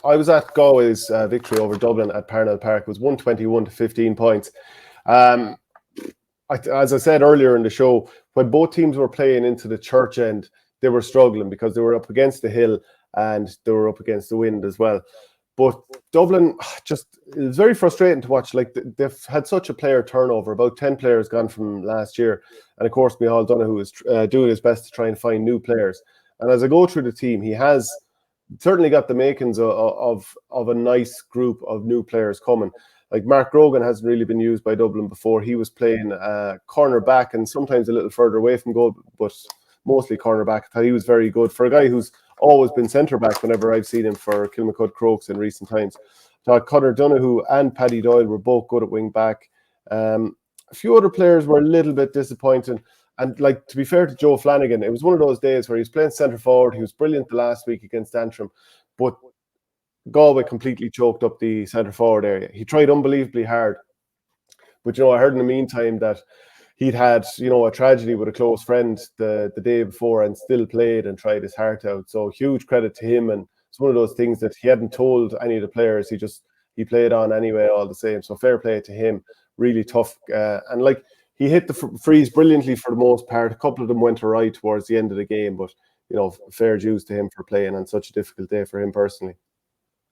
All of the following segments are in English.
I was at Galway's victory over Dublin at Parnell Park. It was 121 to 15 points. As I said earlier in the show, when both teams were playing into the church end, they were struggling because they were up against the hill and they were up against the wind as well. But Dublin, it was very frustrating to watch. Like, they've had such a player turnover, about 10 players gone from last year. And of course, Micheál Donoghue is doing his best to try and find new players. And as I go through the team, he has certainly got the makings of a nice group of new players coming. Like, Mark Grogan hasn't really been used by Dublin before. He was playing corner back and sometimes a little further away from goal, but mostly corner back. I thought he was very good for a guy who's always been centre back whenever I've seen him for Kilmacud Crokes in recent times. I thought Conor Donoghue and Paddy Doyle were both good at wing back. A few other players were a little bit disappointing. And, like, to be fair to Joe Flanagan, it was one of those days where he was playing centre forward. He was brilliant the last week against Antrim, but Galway completely choked up the centre forward area. He tried unbelievably hard. But, I heard in the meantime that he'd had, a tragedy with a close friend the day before and still played and tried his heart out. So huge credit to him. And it's one of those things that he hadn't told any of the players. He played on anyway, all the same. So fair play to him. Really tough. And, like, he hit the freeze brilliantly for the most part. A couple of them went awry towards the end of the game. But, fair dues to him for playing on such a difficult day for him personally.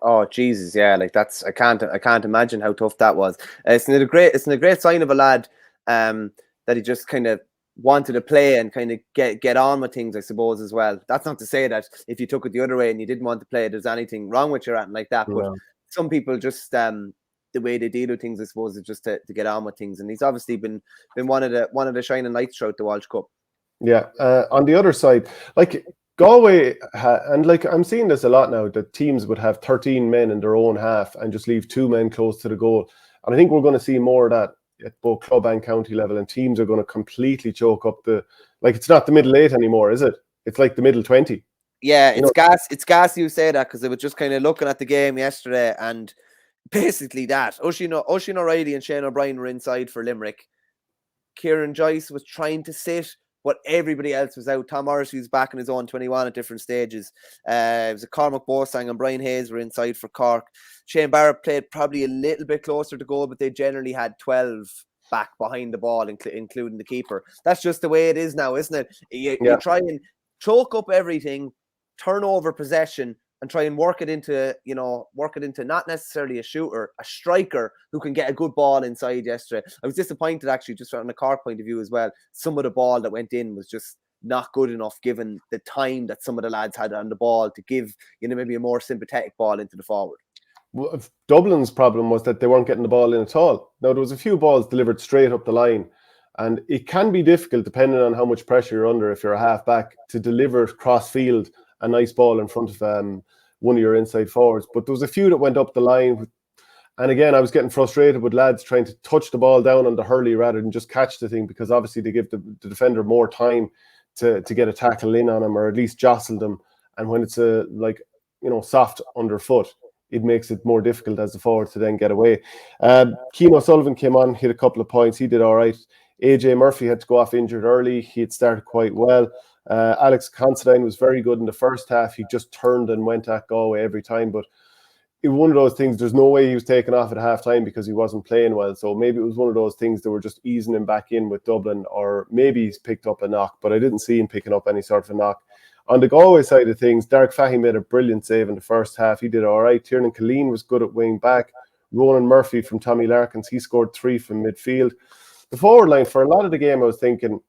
Oh Jesus, yeah, like that's I can't imagine how tough that was. It's a great sign of a lad that he just kind of wanted to play and kind of get on with things, I suppose, as well. That's not to say that if you took it the other way and you didn't want to play, there's anything wrong with you or anything like that. But some people just the way they deal with things, I suppose, is just to get on with things. And he's obviously been one of the shining lights throughout the Walsh Cup. Yeah. On the other side, like, Galway, and, like, I'm seeing this a lot now, that teams would have 13 men in their own half and just leave 2 men close to the goal. And I think we're going to see more of that at both club and county level, and teams are going to completely choke up it's not the middle 8 anymore, is it? It's like the middle 20. Yeah, it's gas you say that, because I was just kind of looking at the game yesterday, and basically that Oisin O'Reilly and Shane O'Brien were inside for Limerick. Kieran Joyce was trying to sit, but everybody else was out. Tom Morrissey was back in his own 21 at different stages. It was a Cormac Bosang and Brian Hayes were inside for Cork. Shane Barrett played probably a little bit closer to goal, but they generally had 12 back behind the ball, including the keeper. That's just the way it is now, isn't it? You try and choke up everything, turn over possession, and try and work it into not necessarily a shooter, a striker who can get a good ball inside yesterday. I was disappointed, actually, just from a Cork point of view as well. Some of the ball that went in was just not good enough, given the time that some of the lads had on the ball to give, maybe a more sympathetic ball into the forward. Well, Dublin's problem was that they weren't getting the ball in at all. Now, there was a few balls delivered straight up the line, and it can be difficult, depending on how much pressure you're under, if you're a half-back, to deliver cross-field a nice ball in front of one of your inside forwards. But there was a few that went up the line. And again, I was getting frustrated with lads trying to touch the ball down on the hurley rather than just catch the thing, because obviously they give the defender more time to get a tackle in on him, or at least jostle them. And when it's soft underfoot, it makes it more difficult as the forward to then get away. Keane O'Sullivan came on, hit a couple of points. He did all right. AJ Murphy had to go off injured early. He had started quite well. Alex Considine was very good in the first half. He just turned and went at Galway every time. But it was one of those things, there's no way he was taken off at half time because he wasn't playing well. So maybe it was one of those things that were just easing him back in with Dublin, or maybe he's picked up a knock, but I didn't see him picking up any sort of a knock. On the Galway side of things, Derek Fahey made a brilliant save in the first half. He did all right. Tiernan Killeen was good at wing back. Ronan Murphy from Tommy Larkins, he scored 3 from midfield. The forward line, for a lot of the game, I was thinking,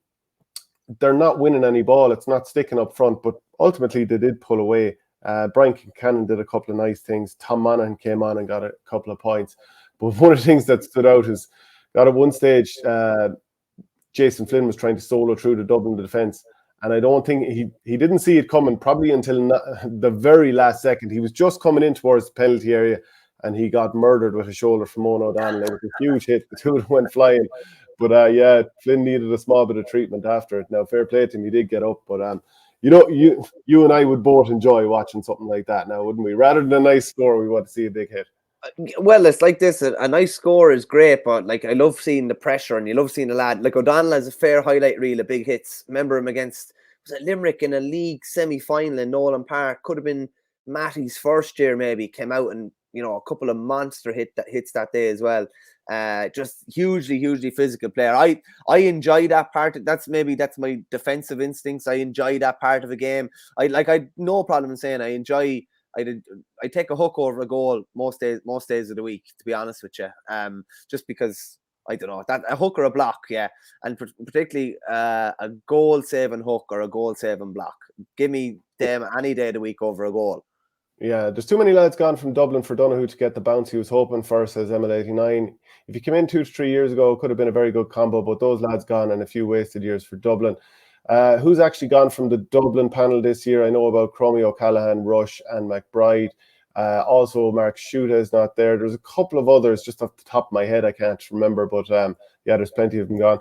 they're not winning any ball. It's not sticking up front, but ultimately they did pull away. Brian Kincannon did a couple of nice things. Tom Monaghan came on and got a couple of points. But one of the things that stood out is that at one stage, Jason Flynn was trying to solo through the Dublin defence. And I don't think he didn't see it coming probably until the very last second. He was just coming in towards the penalty area and he got murdered with a shoulder from Eoin O'Donnell. It was a huge hit. The two of them went flying. But Flynn needed a small bit of treatment after it. Now, fair play to him, he did get up. But you and I would both enjoy watching something like that now, wouldn't we? Rather than a nice score, we want to see a big hit. Well, it's like this. A nice score is great, but like I love seeing the pressure, and you love seeing the lad. Like O'Donnell has a fair highlight reel of big hits. Remember him against, was it Limerick in a league semi-final in Nolan Park? Could have been Matty's first year maybe came out and, you know, a couple of monster hits that day as well. Just hugely physical player. I enjoy that part. That's my defensive instincts. I enjoy that part of a game. I no problem in saying I take a hook over a goal most days of the week, to be honest with you. Just because I don't know, that a hook or a block, yeah, and particularly a goal saving hook or a goal saving block. Give me them any day of the week over a goal. Yeah, there's too many lads gone from Dublin for Donoghue to get the bounce he was hoping for, says ML89. If he came in 2 to 3 years ago, it could have been a very good combo, but those lads gone and a few wasted years for Dublin. Who's actually gone from the Dublin panel this year? I know about Cromie O'Callaghan, Rush and McBride. Also, Mark Shuta is not there. There's a couple of others just off the top of my head I can't remember, but yeah, there's plenty of them gone.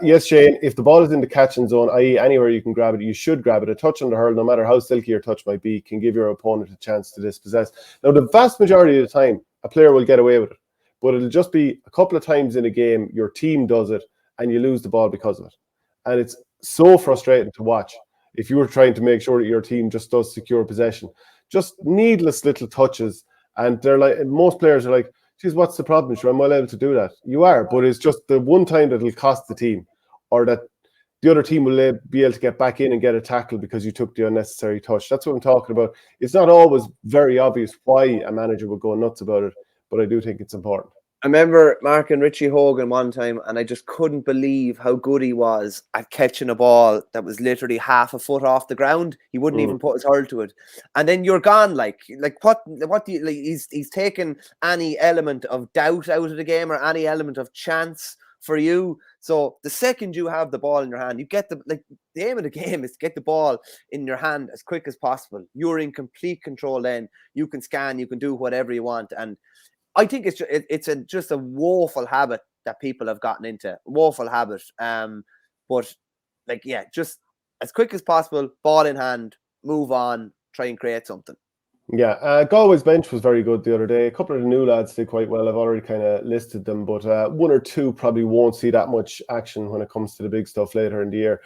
Yes, Shane, if the ball is in the catching zone, i.e. anywhere you can grab it, you should grab it. A touch on the hurl, no matter how silky your touch might be, can give your opponent a chance to dispossess. Now, the vast majority of the time, a player will get away with it, but it'll just be a couple of times in a game, your team does it, and you lose the ball because of it. And it's so frustrating to watch if you were trying to make sure that your team just does secure possession. Just needless little touches, and they're like, most players are like, geez, what's the problem? Sure, I'm well able to do that. You are, but it's just the one time that it'll cost the team, or that the other team will be able to get back in and get a tackle because you took the unnecessary touch. That's what I'm talking about. It's not always very obvious why a manager would go nuts about it, but I do think it's important. I remember marking Richie Hogan one time, and I just couldn't believe how good he was at catching a ball that was literally half a foot off the ground. He wouldn't even put his hurl to it. And then you're gone. Like what do you, like, he's taken any element of doubt out of the game or any element of chance for you. So the second you have the ball in your hand, you get the aim of the game is to get the ball in your hand as quick as possible. You're in complete control then. You can scan, you can do whatever you want. And I think it's just a woeful habit that people have gotten into. Woeful habit. But like, yeah, just as quick as possible, ball in hand, move on, try and create something. Yeah, Galway's bench was very good the other day. A couple of the new lads did quite well. I've already kind of listed them, but one or two probably won't see that much action when it comes to the big stuff later in the year.